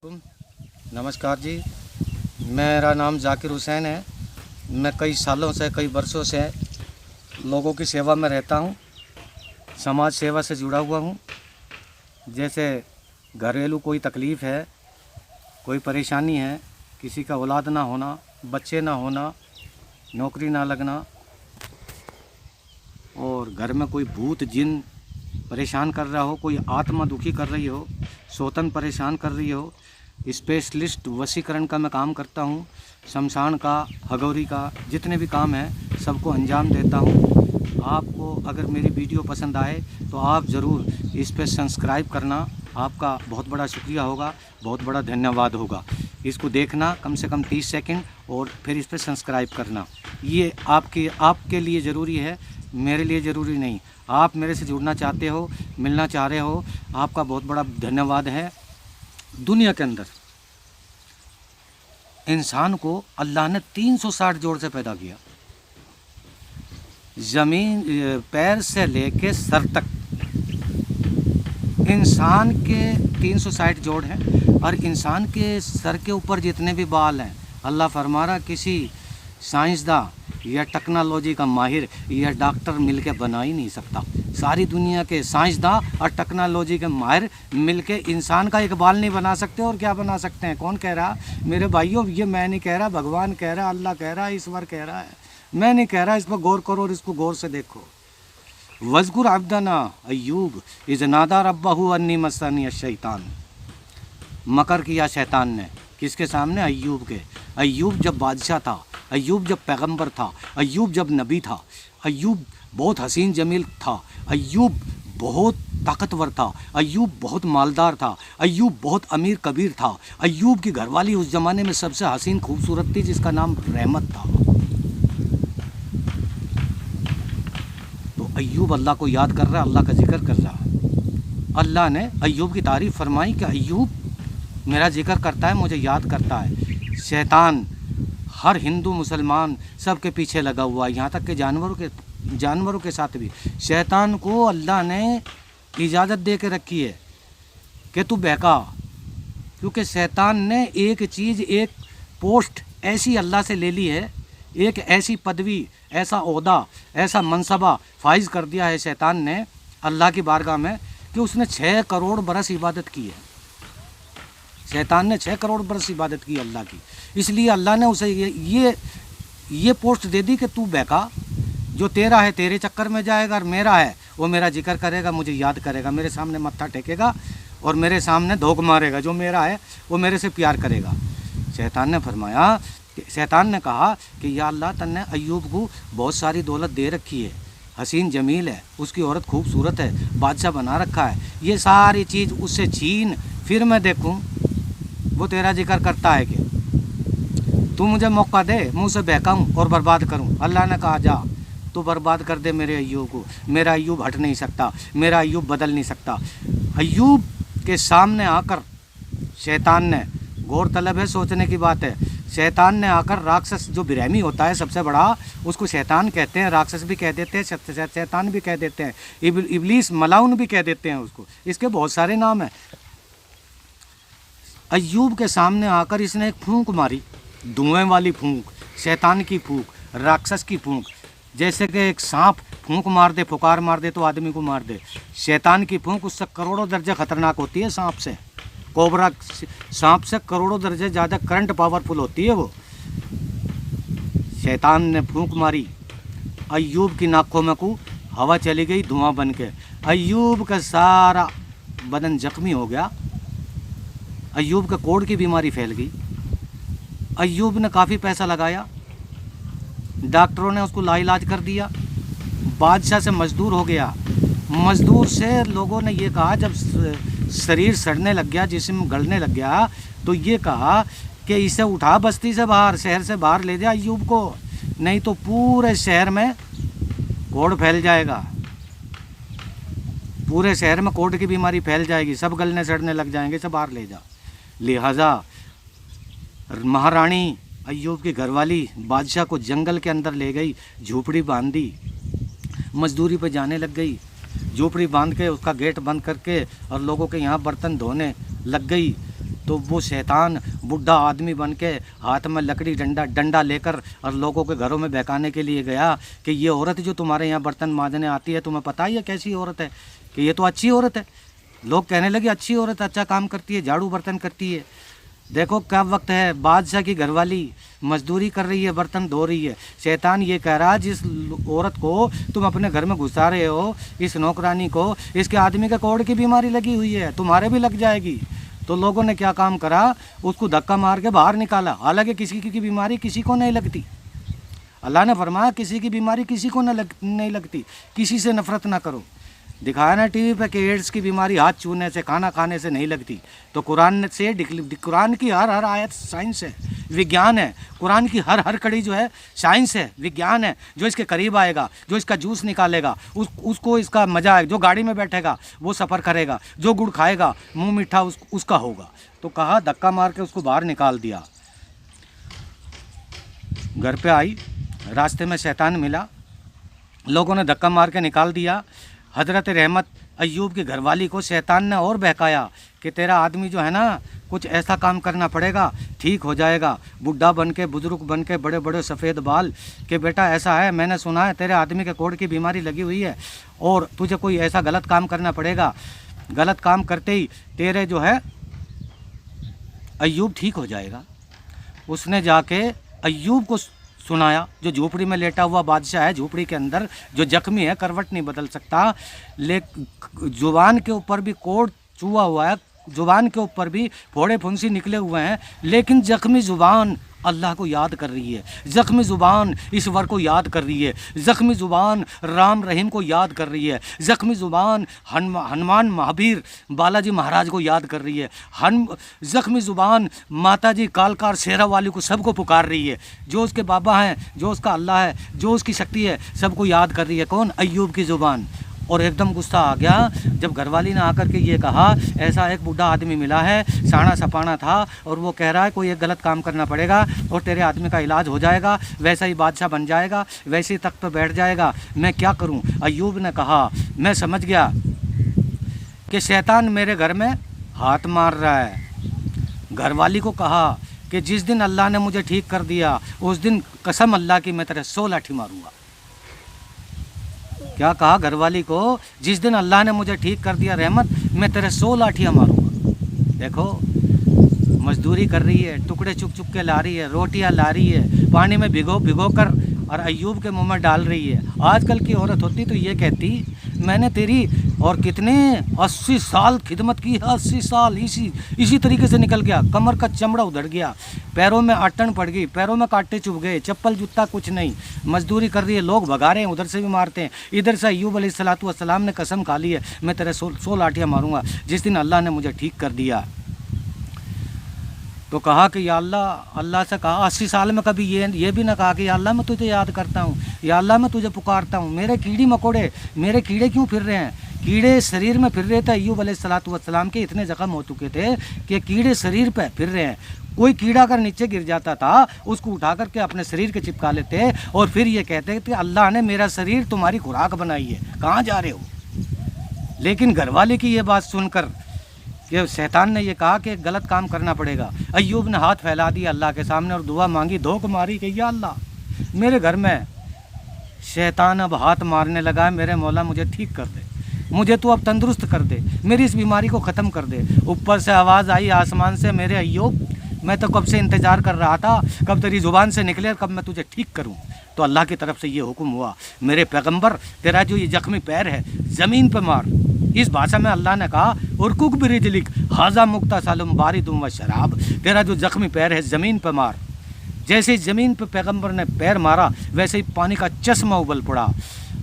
नमस्कार जी, मेरा नाम जाकिर हुसैन है। मैं कई सालों से, कई वर्षों से लोगों की सेवा में रहता हूँ। समाज सेवा से जुड़ा हुआ हूँ। जैसे घरेलू कोई तकलीफ़ है, कोई परेशानी है, किसी का औलाद ना होना, बच्चे ना होना, नौकरी ना लगना, और घर में कोई भूत जिन परेशान कर रहा हो, कोई आत्मा दुखी कर रही हो, सौतन परेशान कर रही हो, स्पेशलिस्ट वशीकरण का मैं काम करता हूँ। शमशान का, हगौरी का, जितने भी काम हैं सबको अंजाम देता हूँ। आपको अगर मेरी वीडियो पसंद आए तो आप ज़रूर इस पर सब्सक्राइब करना। आपका बहुत बड़ा शुक्रिया होगा, बहुत बड़ा धन्यवाद होगा। इसको देखना कम से कम 30 सेकंड और फिर इस पर सब्सक्राइब करना। ये आपके लिए ज़रूरी है, मेरे लिए ज़रूरी नहीं। आप मेरे से जुड़ना चाहते हो, मिलना चाह रहे हो, आपका बहुत बड़ा धन्यवाद है। दुनिया के अंदर इंसान को अल्लाह ने 360 जोड़ से पैदा किया। ज़मीन पैर से लेके सर तक इंसान के 360 जोड़ हैं। और इंसान के सर के ऊपर जितने भी बाल हैं, अल्लाह फरमा रहा किसी साइंसदान या टेक्नोलॉजी का माहिर या डॉक्टर मिलके बना ही नहीं सकता। सारी दुनिया के साइंसदान और टेक्नोलॉजी के माहिर मिलके इंसान का एक बाल नहीं बना सकते। और क्या बना सकते हैं? कौन कह रहा? मेरे भाइयों, ये मैं नहीं कह रहा, भगवान कह रहा, अल्लाह कह रहा, ईश्वर कह रहा है। मैं नहीं कह रहा। इस पर गौर करो और इसको गौर से देखो। वज़कुर अब्दना अय्यूब इज़ नादा रब्बहू अन्नी मस्सनी अश-शैतान। मकर किया शैतान ने किसके सामने? अय्यूब के। अय्यूब जब बादशाह था, अय्यूब जब पैगंबर था, अय्यूब जब नबी था, अय्यूब बहुत हसीन जमील था, अय्यूब बहुत ताकतवर था, अय्यूब बहुत मालदार था, अय्यूब बहुत अमीर कबीर था। अय्यूब की घरवाली उस ज़माने में सबसे हसीन खूबसूरत थी, जिसका नाम रहमत था। तो अय्यूब अल्लाह को याद कर रहा है, अल्लाह का जिक्र कर रहा है। अल्लाह ने अय्यूब की तारीफ़ फरमाई कि अय्यूब मेरा जिक्र करता है, मुझे याद करता है। शैतान हर हिंदू मुसलमान सब के पीछे लगा हुआ है, यहाँ तक कि जानवरों के साथ भी। शैतान को अल्लाह ने इजाज़त दे के रखी है कि तू बहका, क्योंकि शैतान ने एक चीज़, एक पोस्ट ऐसी अल्लाह से ले ली है, एक ऐसी पदवी, ऐसा ओहदा, ऐसा मनसबा फाइज कर दिया है शैतान ने अल्लाह की बारगाह में कि उसने 6 करोड़ बरस इबादत की है। शैतान ने 6 करोड़ बरस इबादत की अल्लाह की। इसलिए अल्लाह ने उसे ये पोस्ट दे दी कि तू बहका, जो तेरा है तेरे चक्कर में जाएगा, और मेरा है वो मेरा जिक्र करेगा, मुझे याद करेगा, मेरे सामने मत्था टेकेगा और मेरे सामने धोख मारेगा। जो मेरा है वो मेरे से प्यार करेगा। शैतान ने फरमाया, शैतान ने कहा कि या अल्लाह तन्ने अय्यूब को बहुत सारी दौलत दे रखी है, हसीन जमील है, उसकी औरत खूबसूरत है, बादशाह बना रखा है, ये सारी चीज़ उससे छीन, फिर मैं देखूं वो तेरा जिक्र करता है कि तू मुझे मौका दे, मुँह से बहकाऊँ और बर्बाद करूँ। अल्लाह ने कहा जा तो बर्बाद कर दे मेरे अय्यूब को। मेरा अय्यूब हट नहीं सकता, मेरा अय्यूब बदल नहीं सकता। अय्यूब के सामने आकर शैतान ने, गौरतलब है, सोचने की बात है, शैतान ने आकर, राक्षस जो बिरहमी होता है सबसे बड़ा, उसको शैतान कहते हैं, राक्षस भी कह देते हैं, शैतान भी कह देते हैं, इबलीस मलाउन भी कह देते हैं उसको, इसके बहुत सारे नाम हैं। अय्यूब के सामने आकर इसने एक फूंक मारी, धुएं वाली फूंक, शैतान की फूंक, राक्षस की फूंक। जैसे कि एक सांप फूंक मार दे, फुकार मार दे तो आदमी को मार दे, शैतान की फूंक उससे करोड़ों दर्जे खतरनाक होती है। सांप से, कोबरा सांप से करोड़ों दर्जे ज़्यादा करंट पावरफुल होती है वो। शैतान ने फूंक मारी, अय्यूब की नाकों में को हवा चली गई, धुआं बन के अय्यूब का सारा बदन जख्मी हो गया। अय्यूब का कोढ़ की बीमारी फैल गई। अय्यूब ने काफ़ी पैसा लगाया, डॉक्टरों ने उसको लाइलाज कर दिया, बादशाह से मजदूर हो गया। मजदूर से लोगों ने ये कहा, जब शरीर सड़ने लग गया, जिस्म गलने लग गया, तो ये कहा कि इसे उठा बस्ती से बाहर, शहर से बाहर ले जा अय्यूब को, नहीं तो पूरे शहर में कोढ़ फैल जाएगा, पूरे शहर में कोढ़ की बीमारी फैल जाएगी, सब गलने सड़ने लग जाएंगे, सब बाहर ले जा। लिहाजा महारानी अय्यूब की घरवाली बादशाह को जंगल के अंदर ले गई, झोपड़ी बांध दी, मजदूरी पर जाने लग गई, झोपड़ी बांध के उसका गेट बंद करके और लोगों के यहाँ बर्तन धोने लग गई। तो तो वो शैतान बुढ़ा आदमी बन के हाथ में लकड़ी डंडा लेकर और लोगों के घरों में बहकाने के लिए गया कि ये औरत जो तुम्हारे यहाँ बर्तन मांजने आती है, तुम्हें पता ही है कैसी औरत है, कि ये तो अच्छी औरत है। लोग कहने लगे अच्छी औरत, अच्छा काम करती है, झाड़ू बर्तन करती है। देखो क्या वक्त है, बादशाह की घरवाली मजदूरी कर रही है, बर्तन धो रही है। शैतान ये कह रहा, जिस औरत को तुम अपने घर में घुसा रहे हो, इस नौकरानी को, इसके आदमी के कोढ़ की बीमारी लगी हुई है, तुम्हारे भी लग जाएगी। तो लोगों ने क्या काम करा, उसको धक्का मार के बाहर निकाला। हालांकि किसी की बीमारी किसी को नहीं लगती। अल्लाह ने फरमाया किसी की बीमारी किसी को नहीं लगती, किसी से नफरत ना करो। दिखाया ना टीवी पे कि एड्स की बीमारी हाथ छूने से, खाना खाने से नहीं लगती। तो कुरान से, कुरान की हर आयत साइंस है, विज्ञान है। कुरान की हर कड़ी जो है साइंस है, विज्ञान है। जो इसके करीब आएगा, जो इसका जूस निकालेगा, उसको इसका मजा आएगा। जो गाड़ी में बैठेगा वो सफ़र करेगा, जो गुड़ खाएगा मुँह मीठा उसका होगा। तो कहा धक्का मार के उसको बाहर निकाल दिया। घर पे आई, रास्ते में शैतान मिला, लोगों ने धक्का मार के निकाल दिया। हज़रत रहमत अय्यूब की घरवाली को शैतान ने और बहकाया कि तेरा आदमी जो है ना, कुछ ऐसा काम करना पड़ेगा, ठीक हो जाएगा। बुढ़ा बन के, बुजुर्ग बन के, बड़े बड़े सफ़ेद बाल, कि बेटा ऐसा है, मैंने सुना है तेरे आदमी के कोढ़ की बीमारी लगी हुई है और तुझे कोई ऐसा गलत काम करना पड़ेगा। गलत काम करते ही तेरे जो है अय्यूब ठीक हो जाएगा। उसने जाके अय्यूब को सुनाया, जो झोपड़ी में लेटा हुआ बादशाह है, झोपड़ी के अंदर जो जख्मी है, करवट नहीं बदल सकता, जुबान के ऊपर भी कोढ़ चुआ हुआ है, जुबान के ऊपर भी फोड़े फुंसी निकले हुए हैं, लेकिन जख्मी जुबान अल्लाह को याद कर रही है, जख्मी ज़ुबान ईश्वर को याद कर रही है, जख्मी ज़ुबान राम रहीम को याद कर रही है, जख्मी ज़ुबान हनुमान महावीर बालाजी महाराज को याद कर रही है, जख्मी ज़ुबान माता जी कालकार शेरा वाली को सबको पुकार रही है। जो उसके बाबा हैं, जो उसका अल्लाह है, जो उसकी शक्ति है, सबको याद कर रही है। कौन? अय्यूब की ज़ुबान। और एकदम गुस्सा आ गया जब घरवाली ने आकर के ये कहा, ऐसा एक बूढ़ा आदमी मिला है, साना सपाना था, और वो कह रहा है कोई एक गलत काम करना पड़ेगा और तेरे आदमी का इलाज हो जाएगा, वैसा ही बादशाह बन जाएगा, वैसे ही तख्त पर बैठ जाएगा, मैं क्या करूं? अय्यूब ने कहा, मैं समझ गया कि शैतान मेरे घर में हाथ मार रहा है। घरवाली को कहा कि जिस दिन अल्लाह ने मुझे ठीक कर दिया, उस दिन कसम अल्लाह की मैं तेरे 100 लाठी मारूंगा। क्या कहा घरवाली को? जिस दिन अल्लाह ने मुझे ठीक कर दिया रहमत, मैं तेरे 100 लाठियाँ मारूंगा। देखो मजदूरी कर रही है, टुकड़े चुक चुक के ला रही है, रोटियां ला रही है, पानी में भिगो कर और अय्यूब के मुंह में डाल रही है। आजकल की औरत होती तो ये कहती, मैंने तेरी और कितने 80 साल खिदमत की है, 80 साल इसी तरीके से निकल गया, कमर का चमड़ा उधड़ गया, पैरों में आटन पड़ गई, पैरों में कांटे चुभ गए, चप्पल जूता कुछ नहीं, मजदूरी कर रही है, लोग भगा रहे हैं, उधर से भी मारते हैं, इधर से अय्यूब अलैहिस्सलाम ने कसम खा ली है, मैं तेरे 100 लाठियाँ मारूंगा जिस दिन अल्लाह ने मुझे ठीक कर दिया। तो कहा कि या अल्लाह, अल्लाह से कहा 80 साल में कभी ये भी ना कहा कि या अल्लाह मैं तुझे याद करता हूँ, या अल्लाह मैं तुझे पुकारता हूँ, मेरे कीड़ी मकोड़े, मेरे कीड़े क्यों फिर रहे हैं? कीड़े शरीर में फिर रहे थे। अय्यूब अलैहिस्सलाम के इतने ज़ख्म हो चुके थे कि कीड़े शरीर पे फिर रहे हैं। कोई कीड़ा अगर नीचे गिर जाता था, उसको उठा करके अपने शरीर के चिपका लेते और फिर ये कहते कि अल्लाह ने मेरा शरीर तुम्हारी खुराक बनाई है, कहाँ जा रहे हो? लेकिन घरवाले की ये बात सुनकर कि शैतान ने ये कहा कि गलत काम करना पड़ेगा, अय्यूब ने हाथ फैला दिया अल्लाह के सामने और दुआ मांगी, धोख मारी कि या अल्लाह मेरे घर में शैतान अब हाथ मारने लगा है, मेरे मौला मुझे ठीक कर दे, मुझे तू अब तंदुरुस्त कर दे, मेरी इस बीमारी को ख़त्म कर दे। ऊपर से आवाज़ आई आसमान से, मेरे अय्यूब मैं तो कब से इंतज़ार कर रहा था, कब तेरी ज़ुबान से निकले और कब मैं तुझे ठीक करूं। तो अल्लाह की तरफ से ये हुक्म हुआ, मेरे पैगंबर तेरा जो ये जख्मी पैर है ज़मीन पे मार। इस भाषा में अल्लाह ने कहा, उरकुक बिरिजलिक हाजा मुक्ता सालुम बारिदुम व शराब, तेरा जो जख्मी पैर है ज़मीन पे मार। जैसे ज़मीन पे पैगंबर ने पैर मारा, वैसे ही पानी का चश्मा उबल पड़ा,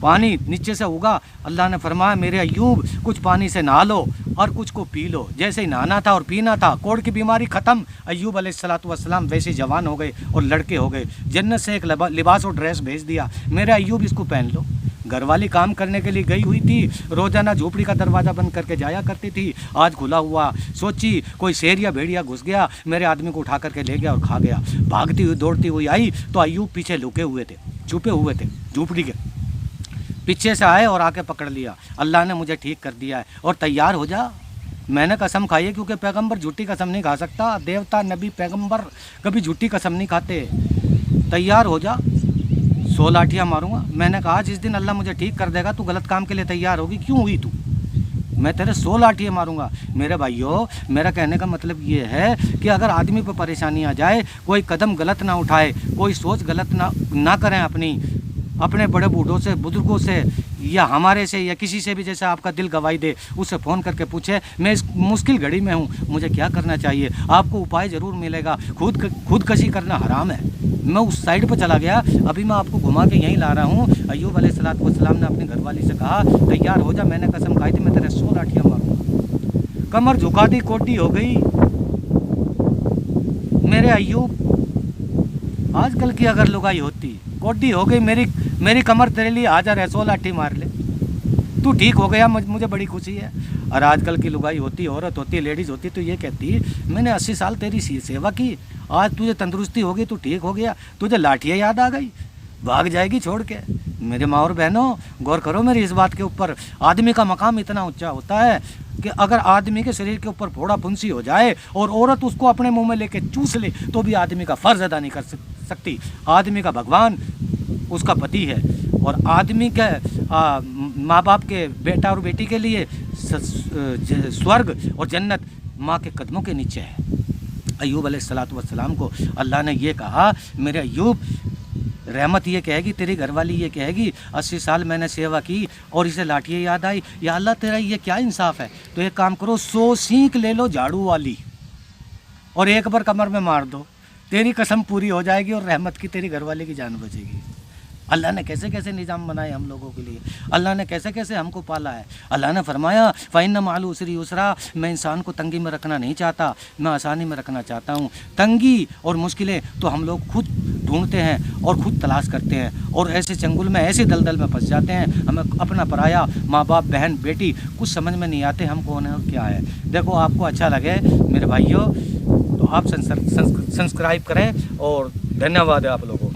पानी नीचे से उगा। अल्लाह ने फरमाया, मेरे अय्यूब कुछ पानी से नहा लो और कुछ को पी लो। जैसे ही नहाना था और पीना था, कोढ़ की बीमारी ख़त्म। अय्यूब अलैहिस्सलाम वैसे ही जवान हो गए और लड़के हो गए। जन्नत से एक लिबास और ड्रेस भेज दिया, मेरे अय्यूब इसको पहन लो। घरवाली काम करने के लिए गई हुई थी, रोज़ाना झोपड़ी का दरवाज़ा बंद करके जाया करती थी, आज खुला हुआ। सोची कोई शेर या भेड़िया घुस गया, मेरे आदमी को उठा करके ले गया और खा गया। भागती हुई दौड़ती हुई आई तो अय्यूब पीछे लुके हुए थे, छुपे हुए थे, झोपड़ी के पीछे से आए और आके पकड़ लिया। अल्लाह ने मुझे ठीक कर दिया है और तैयार हो जा, मैंने कसम खाई है, क्योंकि पैगंबर झूठी कसम नहीं खा सकता। देवता नबी पैगंबर कभी झूठी कसम नहीं खाते। तैयार हो जा, 100 लाठियाँ मारूंगा। मैंने कहा जिस दिन अल्लाह मुझे ठीक कर देगा तू गलत काम के लिए तैयार होगी। क्यों हुई तू? मैं तेरे 100 लाठियाँ मारूंगा। मेरे भाइयों, मेरा कहने का मतलब ये है कि अगर आदमी पर परेशानी आ जाए, कोई कदम गलत ना उठाए, कोई सोच गलत ना करें अपने बड़े बूढ़ों से, बुजुर्गों से, या हमारे से, या किसी से भी जैसे आपका दिल गवाही दे, उससे फ़ोन करके पूछे मैं इस मुश्किल घड़ी में हूँ, मुझे क्या करना चाहिए। आपको उपाय ज़रूर मिलेगा। खुदकशी करना हराम है। मैं उस साइड पर चला गया, अभी मैं आपको घुमा के यहीं ला रहा हूँ। अय्यूब अलैहिस्सलाम ने अपनी घरवाली से कहा तैयार हो जा, मैंने कसम खाई थी मैं तेरे 100 लाठियाँ मारूंगा। कमर झुका दी, कोटी हो गई। मेरे अय्यूब, आजकल की अगर लुगाई होती, कोटी हो गई, मेरी कमर तेरे लिए हाज़र है, 100 लाठी मार ले, तू ठीक हो गया, मुझे बड़ी खुशी है। और आजकल की लुगाई होती, औरत होती, लेडीज़ होती, तो ये कहती मैंने 80 साल तेरी सेवा की, आज तुझे तंदुरुस्ती होगी, तू ठीक हो गया, तुझे लाठियाँ याद आ गई, भाग जाएगी छोड़ के। मेरे माँ और बहनों, गौर करो मेरी इस बात के ऊपर। आदमी का मकाम इतना ऊंचा होता है कि अगर आदमी के शरीर के ऊपर फोड़ा फुंसी हो जाए और औरत उसको अपने मुंह में लेके चूस ले, तो भी आदमी का फ़र्ज़ अदा नहीं कर सकती। आदमी का भगवान उसका पति है, और आदमी के माँ बाप के बेटा और बेटी के लिए स्वर्ग और जन्नत माँ के कदमों के नीचे है। अय्यूब अलैहिस्सलाम को अल्लाह ने ये कहा, मेरे अय्यूब, रहमत ये कहेगी, तेरी घरवाली ये कहेगी 80 साल मैंने सेवा की और इसे लाठियाँ याद आई, या अल्लाह तेरा ये क्या इंसाफ है। तो एक काम करो, 100 सींक ले लो झाड़ू वाली और एक बार कमर में मार दो, तेरी कसम पूरी हो जाएगी और रहमत की तेरी घरवाली की जान बचेगी। अल्लाह ने कैसे कैसे निज़ाम बनाए हम लोगों के लिए, अल्लाह ने कैसे कैसे हमको पाला है। अल्लाह ने फरमाया फ़इन्न मअल उसरी युसरा, मैं इंसान को तंगी में रखना नहीं चाहता, मैं आसानी में रखना चाहता हूँ। तंगी और मुश्किलें तो हम लोग खुद ढूंढते हैं और ख़ुद तलाश करते हैं, और ऐसे चंगुल में, ऐसे दलदल में फंस जाते हैं, हमें अपना पराया, माँ बाप, बहन, बेटी कुछ समझ में नहीं आते हम कौन है और क्या है। देखो, आपको अच्छा लगे मेरे भाइयों तो आप सब्सक्राइब करें, और धन्यवाद है आप लोगों को।